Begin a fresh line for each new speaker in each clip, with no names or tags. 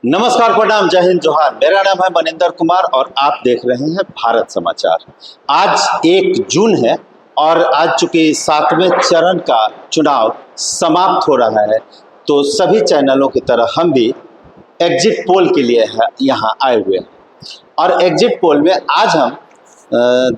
नमस्कार, प्रणाम, जय हिंद, जोहार। मेरा नाम है मनिंदर कुमार और आप देख रहे हैं भारत समाचार। आज 1 जून है और आज चूंकि 7वें चरण का चुनाव समाप्त हो रहा है तो सभी चैनलों की तरह हम भी एग्जिट पोल के लिए यहाँ आए हुए हैं। और एग्जिट पोल में आज हम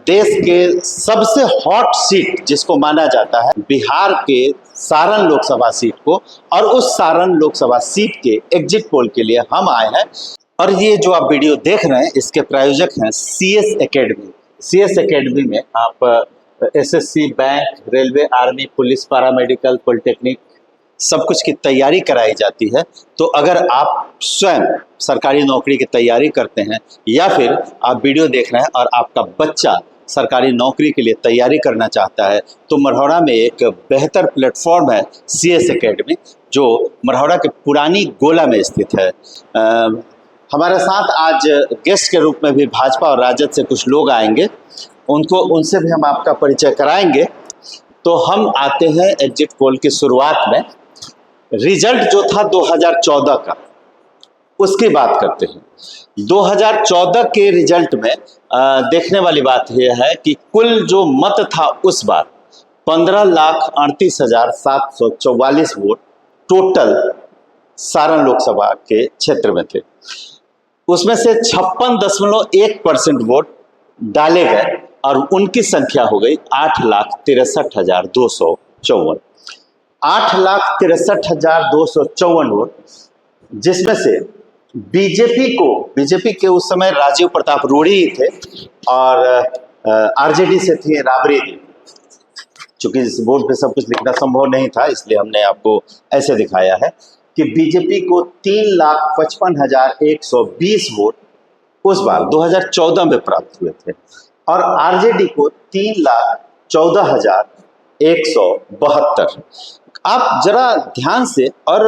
देश के सबसे हॉट सीट जिसको माना जाता है बिहार के सारण लोकसभा सीट को, और उस सारण लोकसभा सीट के एग्जिट पोल के लिए हम आए हैं। और ये जो आप वीडियो देख रहे हैं इसके प्रायोजक हैं CS एकेडमी। CS एकेडमी में आप SSC, bank, railway, army, police, paramedical, polytechnic सब कुछ की तैयारी कराई जाती है। तो अगर आप स्वयं सरकारी नौकरी की तैयारी करते हैं या फिर आप वीडियो देख रहे हैं और आपका बच्चा सरकारी नौकरी के लिए तैयारी करना चाहता है तो मढ़ौरा में एक बेहतर प्लेटफॉर्म है CS एकेडमी, जो मढ़ौरा के पुरानी गोला में स्थित है। हमारे साथ आज गेस्ट के रूप में भी भाजपा और राजद से कुछ लोग आएंगे, उनसे भी हम आपका परिचय कराएंगे। तो हम आते हैं एग्जिट पोल की शुरुआत में। रिजल्ट जो था 2014 का, उसकी बात करते हैं। 2014 के रिजल्ट में देखने वाली बात यह है कि कुल जो मत था उस बार 15,38,744 वोट टोटल सारण लोकसभा के क्षेत्र में थे। उसमें से 56.1% वोट डाले गए और उनकी संख्या हो गई 8,63,254। 8,63,254 वोट, जिसमें से बीजेपी के उस समय राजीव प्रताप रूढ़ी थे और RJD से थी राबड़ी दी। चूंकि इस बोर्ड पे सब कुछ लिखना संभव नहीं था इसलिए हमने आपको ऐसे दिखाया है कि बीजेपी को 3,55,120 वोट उस बार 2014 में प्राप्त हुए थे और RJD को 3,14,172। आप जरा ध्यान से और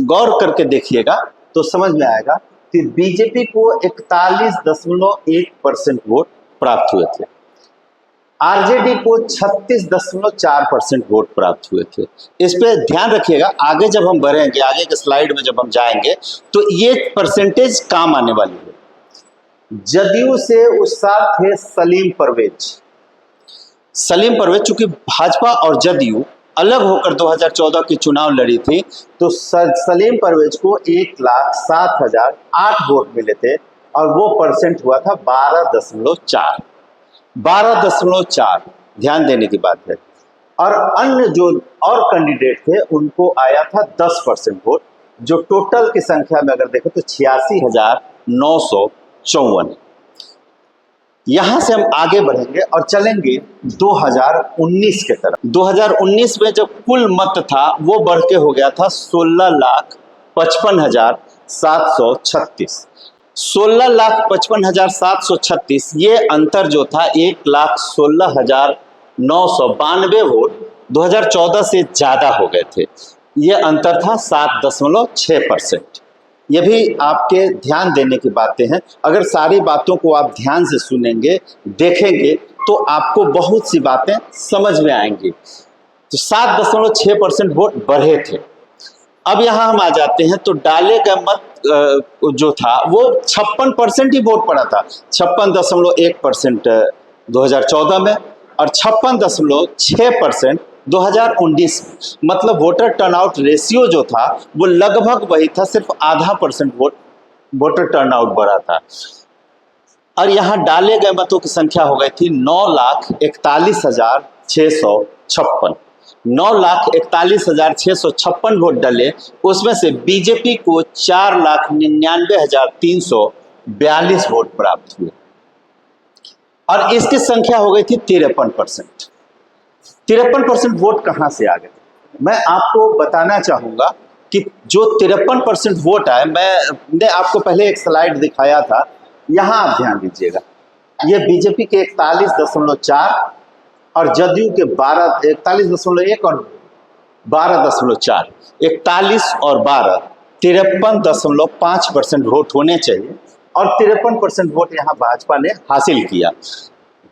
गौर करके देखिएगा तो समझ में आएगा कि बीजेपी को 41.1% वोट प्राप्त हुए थे, RJD को 36.4% वोट प्राप्त हुए थे। इस पे ध्यान रखिएगा, आगे जब हम बढ़ेंगे, आगे के स्लाइड में जब हम जाएंगे तो ये परसेंटेज काम आने वाली है। जदयू से उस साल थे सलीम परवेज। चूंकि भाजपा और जदयू अलग होकर 2014 की चुनाव लड़ी थी तो सलीम परवेज को 1,07,008 वोट मिले थे और वो परसेंट हुआ था 12.4। ध्यान देने की बात है। और अन्य जो और कैंडिडेट थे उनको आया था 10% वोट, जो टोटल की संख्या में अगर देखें तो 86,954। यहां से हम आगे बढ़ेंगे और चलेंगे 2019 के तरफ। 2019 में जब कुल मत था वो बढ़ के हो गया था 16,55,736। 16,55,736, ये अंतर जो था 1,16,992 वोट 2014 से ज्यादा हो गए थे। ये अंतर था 7.6%। ये भी आपके ध्यान देने की बातें हैं। अगर सारी बातों को आप ध्यान से सुनेंगे, देखेंगे तो आपको बहुत सी बातें समझ में आएंगी। तो 7.6% वोट बढ़े थे। अब यहाँ हम आ जाते हैं तो डाले गए मत जो था वो 56% ही वोट पड़ा था। 56.1% 2014 में और 56.6% 2019 में। मतलब वोटर टर्नआउट रेशियो जो था वो लगभग वही था, सिर्फ आधा % वोटर टर्नआउट बढ़ा था। और यहाँ डाले गए मतों की संख्या हो गई थी 9,41,656। 9,41,656 वोट डले, उसमें से बीजेपी को 4,99,342 वोट प्राप्त हुए और इसकी संख्या हो गई थी 53%। 53% वोट कहां से आ गए? मैं आपको बताना चाहूंगा कि जो 53% वोट आए, मैंने आपको पहले एक स्लाइड दिखाया था, यहां आप ध्यान दीजिएगा। ये बीजेपी के 41.4 और जदयू के 41.1 और 12.4। 41 और 12 53.5% वोट होने चाहिए और 53% वोट यहाँ भाजपा ने हासिल किया।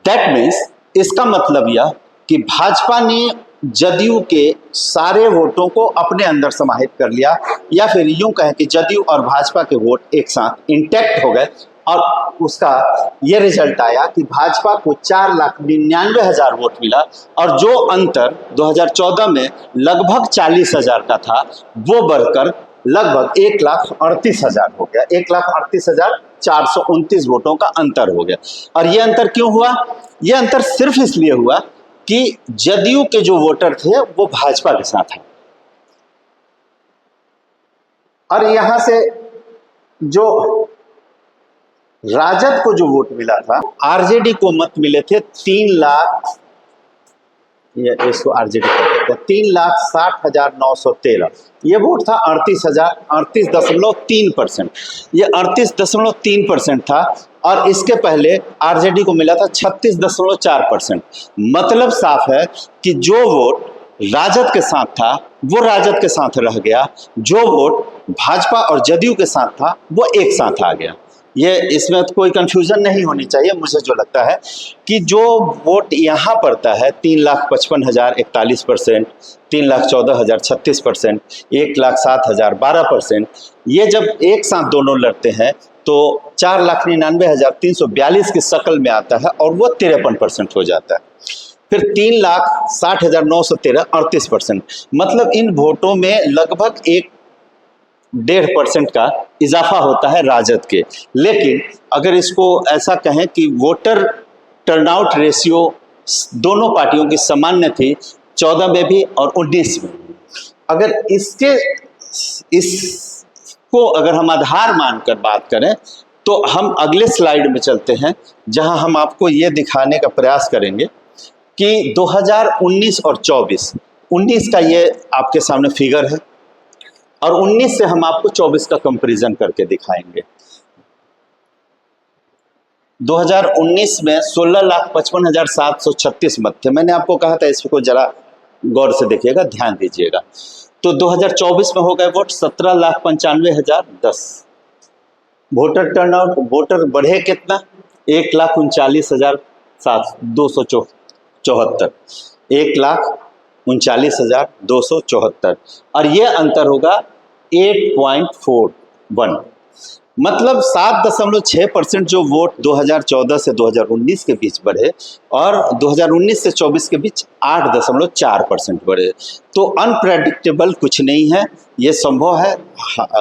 दैट मीन्स, इसका मतलब यह कि भाजपा ने जदयू के सारे वोटों को अपने अंदर समाहित कर लिया, या फिर यूं कहें कि जदयू और भाजपा के वोट एक साथ इंटैक्ट हो गए, और उसका ये रिजल्ट आया कि भाजपा को 4,99,000 वोट मिला, और जो अंतर 2014 में लगभग 40,000 का था वो बढ़कर लगभग 1,38,000 हो गया। 1,38,429 वोटों का अंतर हो गया। और ये अंतर क्यों हुआ? ये अंतर सिर्फ इसलिए हुआ कि जदयू के जो वोटर थे वो भाजपा के साथ हैं, और यहां से जो राजद को जो वोट मिला था, आरजेडी को मत मिले थे 3 लाख, ये इसको आरजेडी कहते हैं, 3,60,913। ये वोट था 38.3%। ये 38.3% था, और इसके पहले आरजेडी को मिला था 36.4%। मतलब साफ है कि जो वोट राजद के साथ था वो राजद के साथ रह गया, जो वोट भाजपा और जदयू के साथ था वो एक साथ आ गया। ये इसमें तो कोई कंफ्यूजन नहीं होनी चाहिए। मुझे जो लगता है कि जो वोट यहाँ पड़ता है 3,55,041%, 3,14,036%, 1,07,000 12%, ये जब एक साथ दोनों लड़ते हैं तो 4,99,342 की शक्ल में आता है, और वो 53% हो जाता है। फिर 3,60,913 38%। मतलब इन वोटों में लगभग 1.5% का इजाफा होता है राजद के। लेकिन अगर इसको ऐसा कहें कि वोटर टर्नआउट रेशियो दोनों पार्टियों की सामान्य थी, 14 में भी और 19 में। अगर इसको अगर हम आधार मानकर बात करें तो हम अगले स्लाइड में चलते हैं, जहां हम आपको ये दिखाने का प्रयास करेंगे कि 2019 और 24, 19 का ये आपके सामने फिगर है, और 19 से हम आपको 24 का कंपैरिजन करके दिखाएंगे। 2019 में 16,55,736 मत थे। मैंने आपको कहा था इसको जरा गौर से देखिएगा, ध्यान दीजिएगा। तो 2024 में हो गए वोट 17,95,010। वोटर टर्नआउट, वोटर बढ़े कितना? 1,39,274, 1,39,274, और ये अंतर होगा 8.41। मतलब 7.6% जो वोट 2014 से 2019 के बीच बढ़े, और 2019 से 24 के बीच 8.4% बढ़े। तो अनप्रेडिक्टेबल कुछ नहीं है, ये संभव है।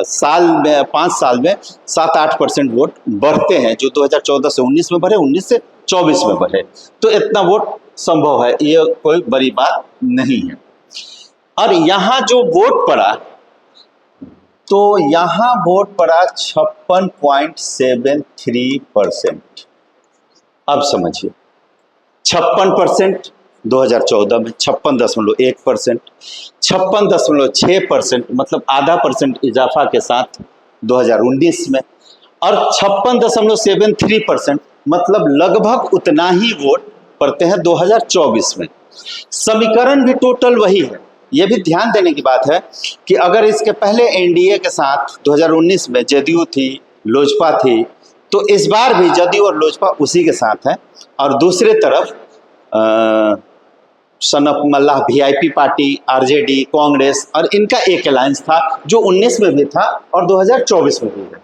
साल में 5 साल में 7-8% वोट बढ़ते हैं, जो 2014 से 19 में बढ़े, 19 से 24 में बढ़े। तो इतना वोट संभव है, ये कोई बड़ी बात नहीं है। और यहाँ जो वोट पड़ा, तो यहाँ वोट पड़ा 56.73%। अब समझिए, 56% 2014 में, 56.1%, 56.6%, मतलब आधा % इजाफा के साथ 2019 में, और 56.73%, मतलब लगभग उतना ही वोट पड़ते हैं 2024 में। समीकरण भी टोटल वही है। ये भी ध्यान देने की बात है कि अगर इसके पहले एनडीए के साथ 2019 में जदयू थी, लोजपा थी, तो इस बार भी जदयू और लोजपा उसी के साथ है, और दूसरे तरफ सनफ मल्लाह वीआईपी पार्टी, आरजेडी, कांग्रेस, और इनका एक अलायंस था जो 19 में भी था और 2024 में भी है।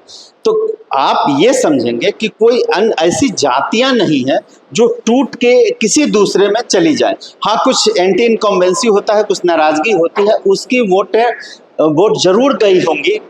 तो आप ये समझेंगे कि कोई ऐसी जातियां नहीं है जो टूट के किसी दूसरे में चली जाए। हाँ, कुछ एंटी इनकम्बेंसी होता है, कुछ नाराजगी होती है, उसकी वोट जरूर गई होंगी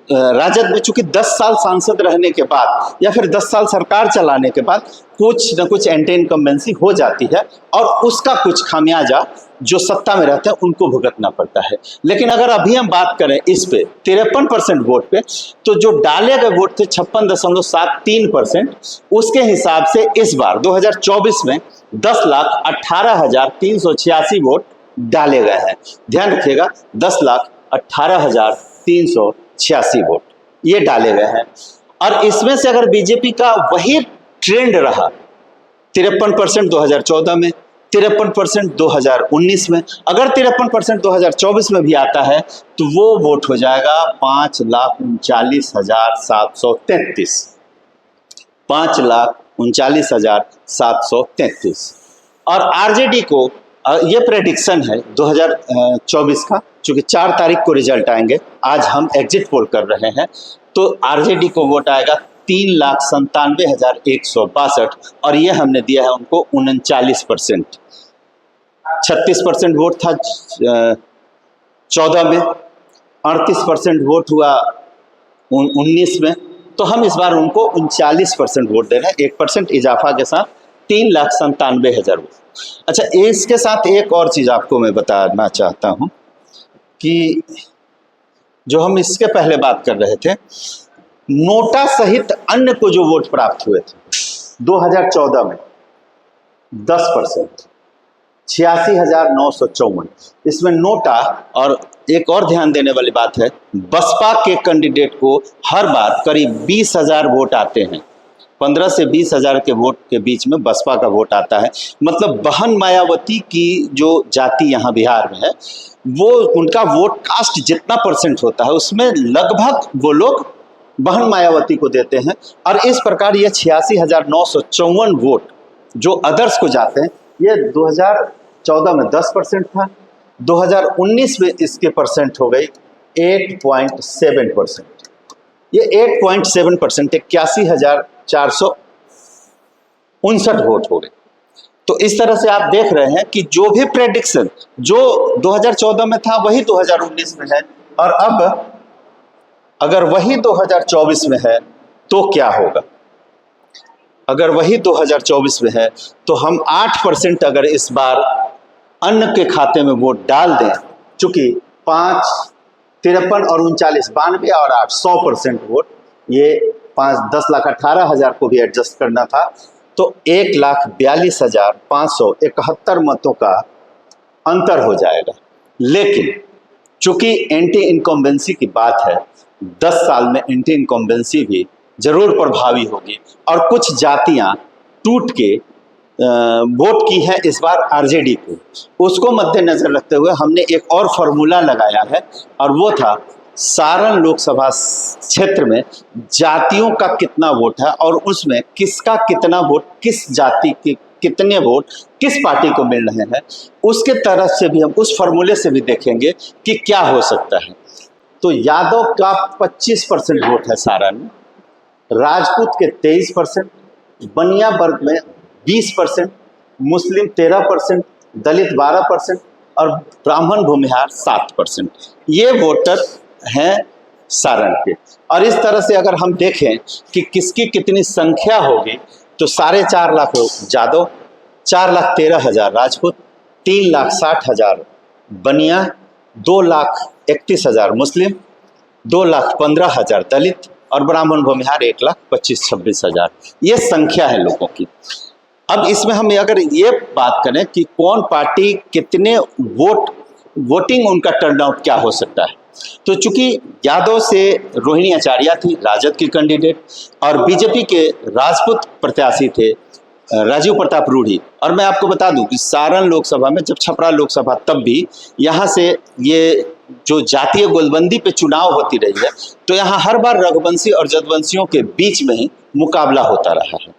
राजद में, चूंकि 10 साल सांसद रहने के बाद या फिर 10 साल सरकार चलाने के बाद कुछ न कुछ एंटी इनकम्बेंसी हो जाती है, और उसका कुछ खामियाजा जो सत्ता में रहते हैं उनको भुगतना पड़ता है। लेकिन अगर अभी हम बात करें इस पे 53% वोट पे, तो जो डाले गए वोट थे 56.73%, उसके हिसाब से इस बार 2024 में 10,18,386 वोट डाले गए हैं। ध्यान रखिएगा, 10,18,386 वोट ये डाले गए हैं। और इसमें से अगर बीजेपी का वही ट्रेंड रहा, 53% 2014 में, 53% 2019 में, अगर 53% 2024 में भी आता है तो वो वोट हो जाएगा 5,39,733, 5,39,733। और आरजेडी को ये प्रेडिक्शन है 2024 का, चूंकि 4 तारीख को रिजल्ट आएंगे, आज हम एग्जिट पोल कर रहे हैं, तो आरजेडी को वोट आएगा 3,97,162 और ये हमने दिया है उनको 39%। 36% वोट था 14 में, 38% वोट हुआ 19 में, तो हम इस बार उनको 39% वोट दे रहे हैं, 1% इजाफा के साथ 3,97,000 वोट। अच्छा, इसके साथ एक और चीज़ आपको मैं बताना चाहता हूँ कि जो हम इसके पहले बात कर रहे थे, नोटा सहित अन्य को जो वोट प्राप्त हुए थे 2014 में 10%, 86,954, इसमें नोटा। और एक और ध्यान देने वाली बात है, बसपा के कैंडिडेट को हर बार करीब 20,000 वोट आते हैं, 15 से 20,000 के वोट के बीच में बसपा का वोट आता है। मतलब बहन मायावती की जो जाति यहाँ बिहार में है, वो उनका वोट कास्ट जितना परसेंट होता है उसमें लगभग वो लोग बहन मायावती को देते हैं। और इस प्रकार ये 86,954 वोट जो अदर्स को जाते हैं, ये 2014 में 10% था, 2019 में इसके परसेंट हो गई 8.7%। ये 8.7%, 81,459 वोट हो गए। तो इस तरह से आप देख रहे हैं कि जो भी प्रेडिक्शन जो 2014 में था वही 2019 में है, और अब अगर वही 2024 में है तो क्या होगा। अगर वही 2024 में है तो हम 8% अगर इस बार अन्य के खाते में वोट डाल दें, चूंकि 5, 53 और 39, 92 और 8, 100% वोट, ये 10,18,000 को भी एडजस्ट करना था, तो 1,42,571 मतों का अंतर हो जाएगा। लेकिन चूंकि एंटी इनकम्बेंसी की बात है, 10 साल में एंटी इनकम्बेंसी भी जरूर प्रभावी होगी, और कुछ जातियां टूट के वोट की है इस बार आरजेडी को। उसको मद्देनजर रखते हुए हमने एक और फॉर्मूला लगाया है, और वो था सारण लोकसभा क्षेत्र में जातियों का कितना वोट है और उसमें किसका कितना वोट, किस जाति के कितने वोट किस पार्टी को मिल रहे हैं, उसके तरफ से भी हम उस फॉर्मूले से भी देखेंगे कि क्या हो सकता है। तो यादव का 25% वोट है सारण में, राजपूत के 23%, बनिया वर्ग में 20%, मुस्लिम 13%, दलित 12% और ब्राह्मण भूमिहार 7%। ये वोटर हैं सारण के। और इस तरह से अगर हम देखें कि किसकी कितनी संख्या होगी, तो 4.5 लाख यादव, 4,13,000 राजपूत, 3,60,000 बनिया, 2,31,000 मुस्लिम, 2,15,000 दलित और ब्राह्मण भूमिहार 1,25,26,000। ये संख्या है लोगों की। अब इसमें हम अगर ये बात करें कि कौन पार्टी कितने वोटिंग उनका टर्नआउट क्या हो सकता है, तो चूंकि यादव से रोहिणी आचार्य थी राजद की कैंडिडेट, और बीजेपी के राजपूत प्रत्याशी थे राजीव प्रताप रूढ़ी। और मैं आपको बता दूं कि सारण लोकसभा में जब छपरा लोकसभा, तब भी यहाँ से ये जो जातीय गोलबंदी पे चुनाव होती रही है, तो यहाँ हर बार रघुवंशी और जदवंशियों के बीच में ही मुकाबला होता रहा है।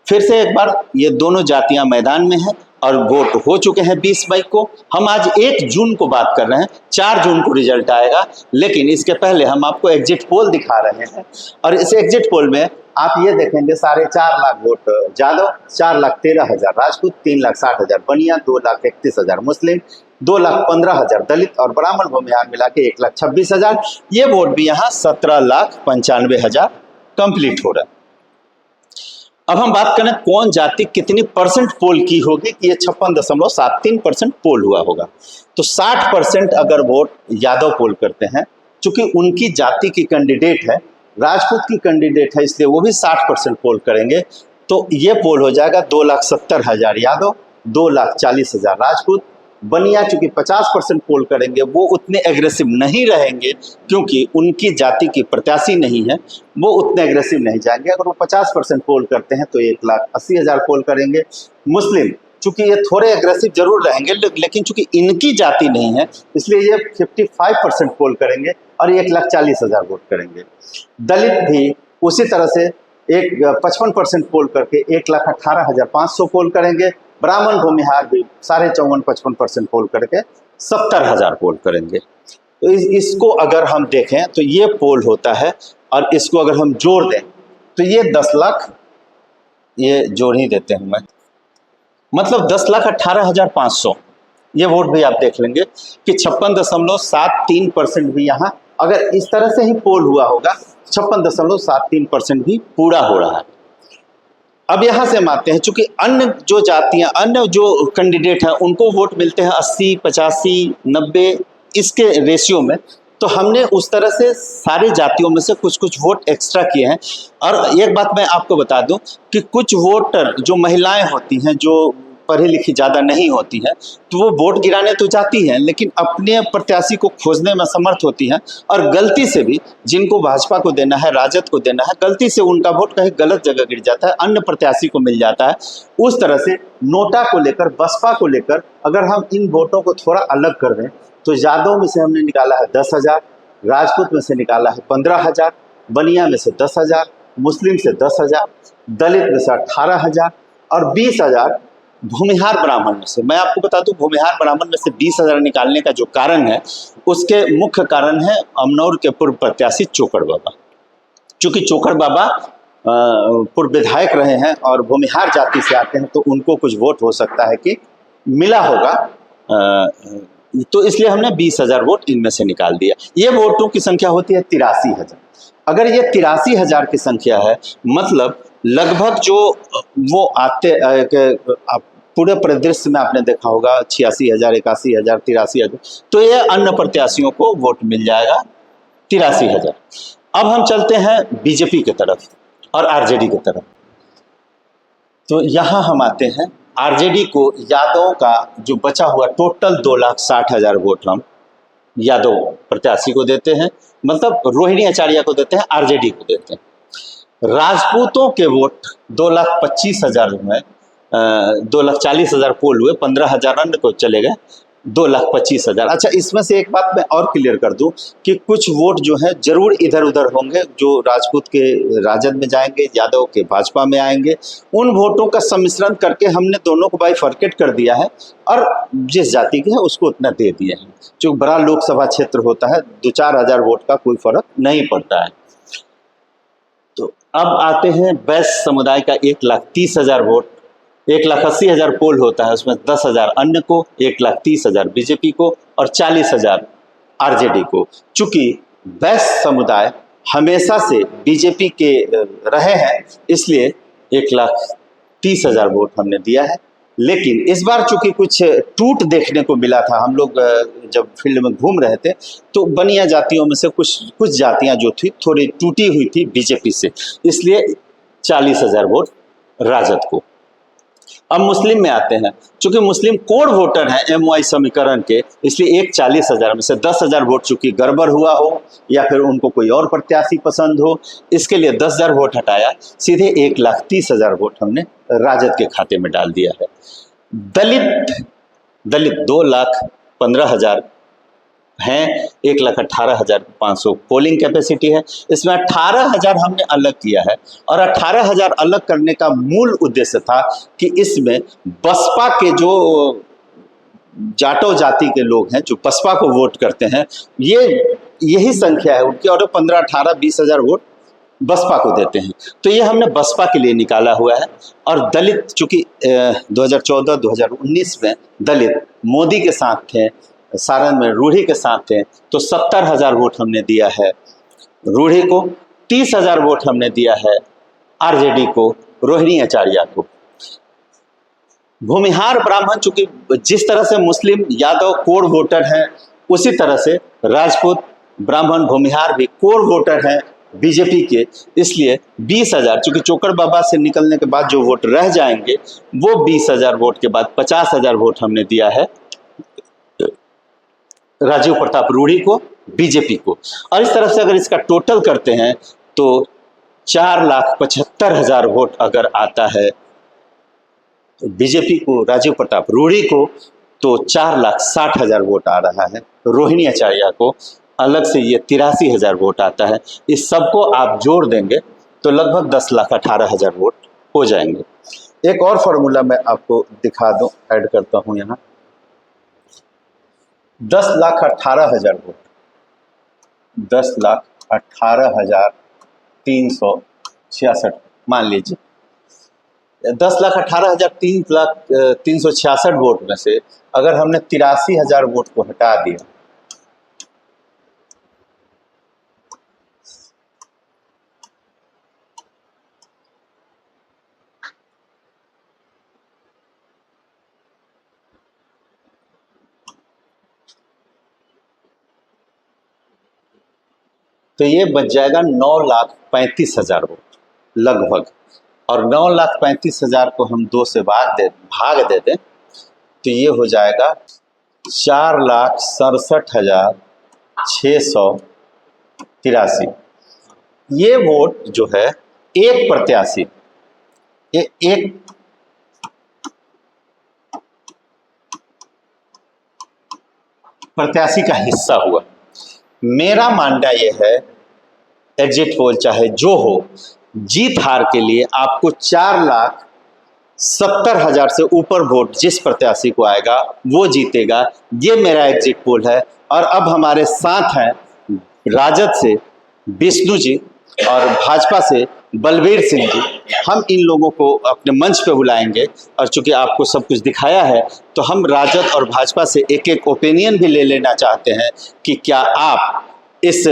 फिर से एक बार ये दोनों जातियां मैदान में हैं और वोट हो चुके हैं 20 मई को। हम आज 1 जून को बात कर रहे हैं, 4 जून को रिजल्ट आएगा, लेकिन इसके पहले हम आपको एग्जिट पोल दिखा रहे हैं। और इस एग्जिट पोल में आप ये देखेंगे 4.5 लाख वोट यादव, 4,13,000 राजपूत, 3,60,000 बनिया, 2,31,000 मुस्लिम, 2,15,000 दलित और ब्राह्मण भूमिहार मिला के 1,26,000। ये वोट भी यहाँ 17,95,000 कंप्लीट हो रहा है। अब हम बात करें कौन जाति कितनी परसेंट पोल की होगी, कि ये 56.73% पोल हुआ होगा। तो 60% अगर वोट यादव पोल करते हैं, चूंकि उनकी जाति की कैंडिडेट है, राजपूत की कैंडिडेट है, इसलिए वो भी 60% पोल करेंगे। तो ये पोल हो जाएगा 2,70,000 यादव, 2,40,000 राजपूत। बनिया चूंकि 50% पोल करेंगे, वो उतने एग्रेसिव नहीं रहेंगे क्योंकि उनकी जाति की प्रत्याशी नहीं है, वो उतने एग्रेसिव नहीं जाएंगे। अगर वो 50% पोल करते हैं तो 1,80,000 पोल करेंगे। मुस्लिम चूंकि ये थोड़े एग्रेसिव जरूर रहेंगे, लेकिन चूंकि इनकी जाति नहीं है, इसलिए ये 55% पोल करेंगे और 1,40,000 वोट करेंगे। दलित भी उसी तरह से 55% पोल करके 1,18,500 पोल करेंगे। ब्राह्मण भूमिहार भी 54.55% पोल करके 70,000 पोल करेंगे। तो इसको अगर हम देखें तो ये पोल होता है, और इसको अगर हम जोड़ दें तो ये 10 लाख, ये जोड़ ही देते हैं मैं, मतलब 10,18,500 ये वोट भी आप देख लेंगे कि 56.73% भी यहाँ, अगर इस तरह से ही पोल हुआ होगा 56.73% भी पूरा हो रहा है। अब यहाँ से हम आते हैं, चूंकि अन्य जो जातियां, अन्य जो कैंडिडेट हैं उनको वोट मिलते हैं 80, 85, 90 इसके रेशियो में, तो हमने उस तरह से सारी जातियों में से कुछ कुछ वोट एक्स्ट्रा किए हैं। और एक बात मैं आपको बता दूं कि कुछ वोटर जो महिलाएं होती हैं, जो पढ़ी लिखी ज़्यादा नहीं होती हैं, तो वो वोट गिराने तो जाती हैं लेकिन अपने प्रत्याशी को खोजने में समर्थ होती हैं, और गलती से भी जिनको भाजपा को देना है, राजद को देना है, गलती से उनका वोट कहीं गलत जगह गिर जाता है, अन्य प्रत्याशी को मिल जाता है। उस तरह से नोटा को लेकर, बसपा को लेकर अगर हम इन वोटों को थोड़ा अलग कर दें तो यादव में से हमने निकाला है 10,000, राजपूत में से निकाला है 15,000, बनिया में से 10,000, मुस्लिम से 10,000, दलित में से 18,000 और 20,000 भूमिहार ब्राह्मण में से। मैं आपको बता दूं, भूमिहार ब्राह्मण में से 20,000 निकालने का जो कारण है, उसके मुख्य कारण है अमनौर के पूर्व प्रत्याशी चोकर बाबा। चूंकि चोकर बाबा पूर्व विधायक रहे हैं और भूमिहार जाति से आते हैं, तो उनको कुछ वोट हो सकता है कि मिला होगा, तो इसलिए हमने 20,000 वोट इनमें से निकाल दिया। ये वोटों की संख्या होती है 83,000। अगर ये 83,000 की संख्या है, मतलब लगभग जो वो आते पूरे परिदृश्य में आपने देखा होगा 86,000, 81,000, 83,000, तो ये अन्य प्रत्याशियों को वोट मिल जाएगा 83,000। अब हम चलते हैं बीजेपी की तरफ और आरजेडी की तरफ। तो यहाँ हम आते हैं, आरजेडी को यादव का जो बचा हुआ टोटल 2,60,000 वोट हम यादव प्रत्याशी को देते हैं, मतलब रोहिणी आचार्य को देते हैं, आरजेडी को देते हैं। राजपूतों के वोट 2,25,000 में 2,40,000 पोल हुए, 15,000 अन्य को चले गए, 2,25,000। अच्छा, इसमें से एक बात मैं और क्लियर कर दूं कि कुछ वोट जो है जरूर इधर उधर होंगे, जो राजपूत के राजद में जाएंगे, यादव के भाजपा में आएंगे। उन वोटों का सम्मिश्रण करके हमने दोनों को बाइफरकेट कर दिया है, और जिस जाति के है उसको उतना दे दिए हैं। जो बड़ा लोकसभा क्षेत्र होता है, 2-4 हज़ार वोट का कोई फर्क नहीं पड़ता है। तो अब आते हैं वैश्य समुदाय का 1,30,000 वोट, 1,80,000 पोल होता है, उसमें 10,000 अन्य को, 1,30,000 बीजेपी को और 40,000 आरजेडी को। चूंकि वैश्य समुदाय हमेशा से बीजेपी के रहे हैं, इसलिए 1,30,000 वोट हमने दिया है। लेकिन इस बार चूंकि कुछ टूट देखने को मिला था, हम लोग जब फील्ड में घूम रहे थे तो बनिया जातियों में से कुछ जातियां जो थी थोड़ी टूटी हुई थी बीजेपी से, इसलिए 40,000 वोट राजद को। अब मुस्लिम में आते हैं, चूंकि मुस्लिम कोड वोटर हैं MY समीकरण के, इसलिए 40,000 में से 10,000 वोट चूंकि गड़बड़ हुआ हो या फिर उनको कोई और प्रत्याशी पसंद हो, इसके लिए 10,000 वोट हटाया, सीधे 1,30,000 वोट हमने राजद के खाते में डाल दिया है। दलित 2,15,000 हैं, 1,18,500 पोलिंग कैपेसिटी है, इसमें 18,000 हमने अलग किया है। और 18,000 अलग करने का मूल उद्देश्य था कि इसमें बसपा के जो जाटो जाति के लोग हैं, जो बसपा को वोट करते हैं, यही संख्या है उनकी, और 15, 18, 20,000 वोट बसपा को देते हैं। तो ये हमने बसपा के लिए निकाला हुआ है। और दलित चूंकि 2014-2019 में दलित मोदी के साथ थे, सारण में रूढ़ी के साथ थे, तो 70,000 वोट हमने दिया है रूढ़ी को, 30,000 वोट हमने दिया है आरजेडी को, रोहिणी आचार्य को। भूमिहार ब्राह्मण चूंकि जिस तरह से मुस्लिम यादव कोर वोटर हैं, उसी तरह से राजपूत ब्राह्मण भूमिहार भी कोर वोटर हैं बीजेपी के, इसलिए 20,000 चूंकि चोकर बाबा से निकलने के बाद जो वोट रह जाएंगे, वो 20,000 वोट के बाद 50,000 वोट हमने दिया है राजीव प्रताप रूढ़ी को, बीजेपी को। और इस तरफ से अगर इसका टोटल करते हैं तो 4,75,000 वोट अगर आता है बीजेपी को, राजीव प्रताप रूढ़ी को, तो 4,60,000 वोट आ रहा है रोहिणी आचार्य को, अलग से ये 83,000 वोट आता है। इस सबको आप जोड़ देंगे तो लगभग 10,18,000 वोट हो जाएंगे। एक और फॉर्मूला मैं आपको दिखा दूं, ऐड करता हूं यहाँ। 10,18,000 वोट, 10,18,366 मान लीजिए। 10,18,366 वोट में से अगर हमने 83,000 वोट को हटा दिया, तो ये बच जाएगा 9,35,000 वोट लगभग। और 9,35,000 को हम 2 से भाग दे दें तो ये हो जाएगा 4,67,683। ये वोट जो है एक प्रत्याशी, एक प्रत्याशी का हिस्सा हुआ। मेरा मानना यह है, एग्जिट पोल चाहे जो हो, जीत हार के लिए आपको 4,70,000 से ऊपर वोट जिस प्रत्याशी को आएगा वो जीतेगा। ये मेरा एग्जिट पोल है। और अब हमारे साथ हैं राजद से विष्णु जी और भाजपा से बलबीर सिंह जी। हम इन लोगों को अपने मंच पे बुलाएंगे और चूंकि आपको सब कुछ दिखाया है तो हम राजद और भाजपा से एक एक ओपिनियन भी ले लेना चाहते हैं कि क्या आप इस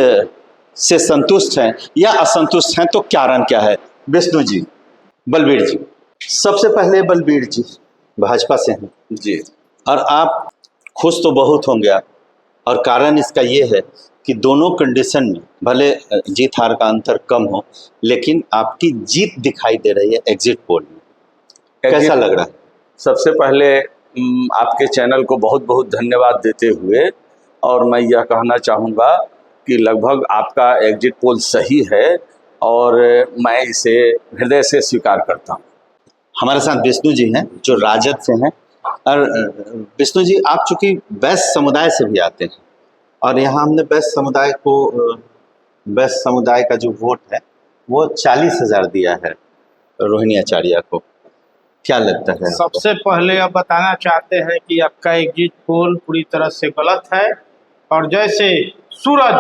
से संतुष्ट हैं या असंतुष्ट हैं, तो कारण क्या है। विष्णु जी, बलबीर जी, सबसे पहले बलबीर जी भाजपा से हैं जी, और आप खुश तो बहुत होंगे और कारण इसका ये है कि दोनों कंडीशन में भले जीत हार का अंतर कम हो, लेकिन आपकी जीत दिखाई दे रही है एग्जिट पोल में। कैसा लग रहा है?
सबसे पहले आपके चैनल को बहुत बहुत धन्यवाद देते हुए, और मैं यह कहना चाहूँगा कि लगभग आपका एग्जिट पोल सही है और मैं इसे हृदय से स्वीकार करता हूँ।
हमारे साथ विष्णु जी हैं जो राजद से हैं। और विष्णु जी, आप चूंकि वैश्य समुदाय से भी आते हैं और यहाँ हमने वैश्य समुदाय का जो वोट है वो 40,000 दिया है रोहिणी आचार्य को। क्या लगता है?
सबसे पहले अब बताना चाहते हैं कि आपका एग्जिट पोल पूरी तरह से गलत है, और जैसे सूरज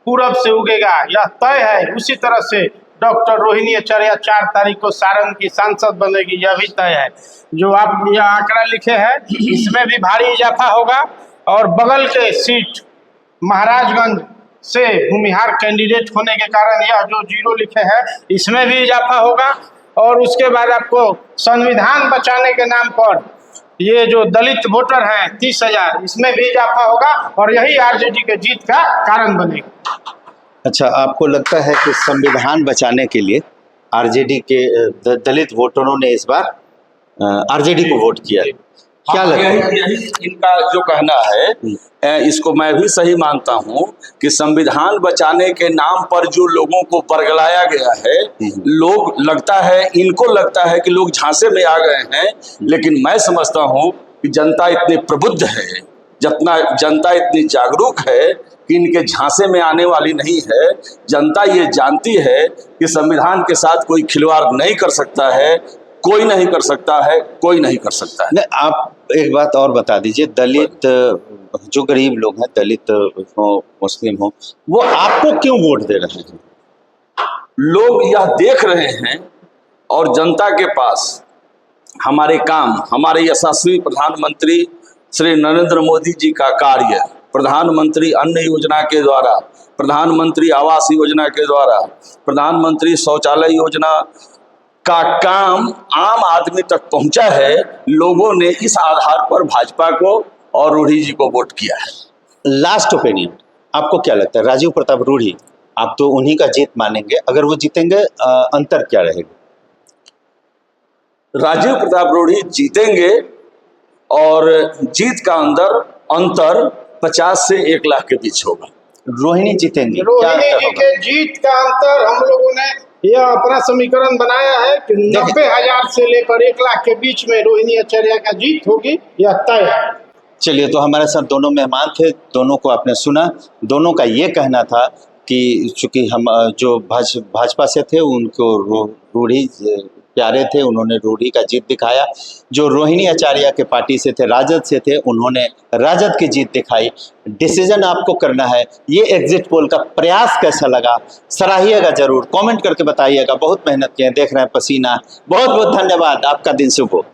पूरब से उगेगा यह तय है, उसी तरह से डॉक्टर रोहिणी आचार्य 4 तारीख को सारण की सांसद बनेगी, यह भी तय है। जो आप यह आंकड़ा लिखे हैं इसमें भी भारी इजाफा होगा, और बगल के सीट महाराजगंज से भूमिहार कैंडिडेट होने के कारण यह जो 0 लिखे हैं इसमें भी इजाफा होगा। और उसके बाद आपको संविधान बचाने के नाम पर ये जो दलित वोटर हैं 30,000, इसमें भी इजाफा होगा, और यही आरजेडी के जीत का कारण बनेगा।
अच्छा, आपको लगता है कि संविधान बचाने के लिए आरजेडी के दलित वोटरों ने इस बार आरजेडी को वोट किया है? क्या लगता है?
यही इनका जो कहना है, इसको मैं भी सही मानता हूं कि संविधान बचाने के नाम पर जो लोगों को बरगलाया गया है, इनको लगता है कि लोग झांसे में आ गए हैं, लेकिन मैं समझता हूं कि जनता इतनी प्रबुद्ध है, जितना जनता इतनी जागरूक है कि इनके झांसे में आने वाली नहीं है। जनता ये जानती है कि संविधान के साथ कोई खिलवाड़ नहीं कर सकता है, कोई नहीं कर सकता है, कोई नहीं कर सकता है।
आप एक बात और बता दीजिए, दलित जो गरीब लोग हैं, दलित हो मुस्लिम हो, वो आपको क्यों वोट दे रहे हैं?
लोग यह देख रहे हैं और जनता के पास हमारे काम, हमारे यशस्वी प्रधानमंत्री श्री नरेंद्र मोदी जी का कार्य, प्रधानमंत्री अन्न योजना के द्वारा, प्रधानमंत्री आवास योजना के द्वारा, प्रधानमंत्री शौचालय योजना का काम आम आदमी तक पहुंचा है। लोगों ने इस आधार पर भाजपा को और रूढ़ी जी को वोट किया है।
लास्ट ओपिनियन, आपको क्या लगता है? राजीव प्रताप रूढ़ी, आप तो उन्हीं का जीत मानेंगे, अगर वो जीतेंगे अंतर क्या रहेगा?
राजीव प्रताप रूढ़ी जीतेंगे और जीत का अंतर 50 से 1 लाख के बीच होगा।
रोहिणी जीतेंगे?
रोहिणी जी के जीत का अंतर हम लोगों ने यह अपना समीकरण बनाया है कि 90,000 से लेकर 1 लाख के बीच में रोहिणी आचार्य का जीत होगी, यह तय है।
चलिए, तो हमारे साथ दोनों मेहमान थे, दोनों को आपने सुना। दोनों का ये कहना था कि चूंकि हम जो भाजपा से थे उनको रूढ़ी प्यारे थे, उन्होंने रूढ़ी का जीत दिखाया। जो रोहिणी आचार्य के पार्टी से थे, राजद से थे, उन्होंने राजद की जीत दिखाई। डिसीजन आपको करना है। ये एग्जिट पोल का प्रयास कैसा लगा सराहिएगा जरूर, कमेंट करके बताइएगा। बहुत मेहनत किए, देख रहे हैं पसीना। बहुत बहुत धन्यवाद, आपका दिन शुभ हो।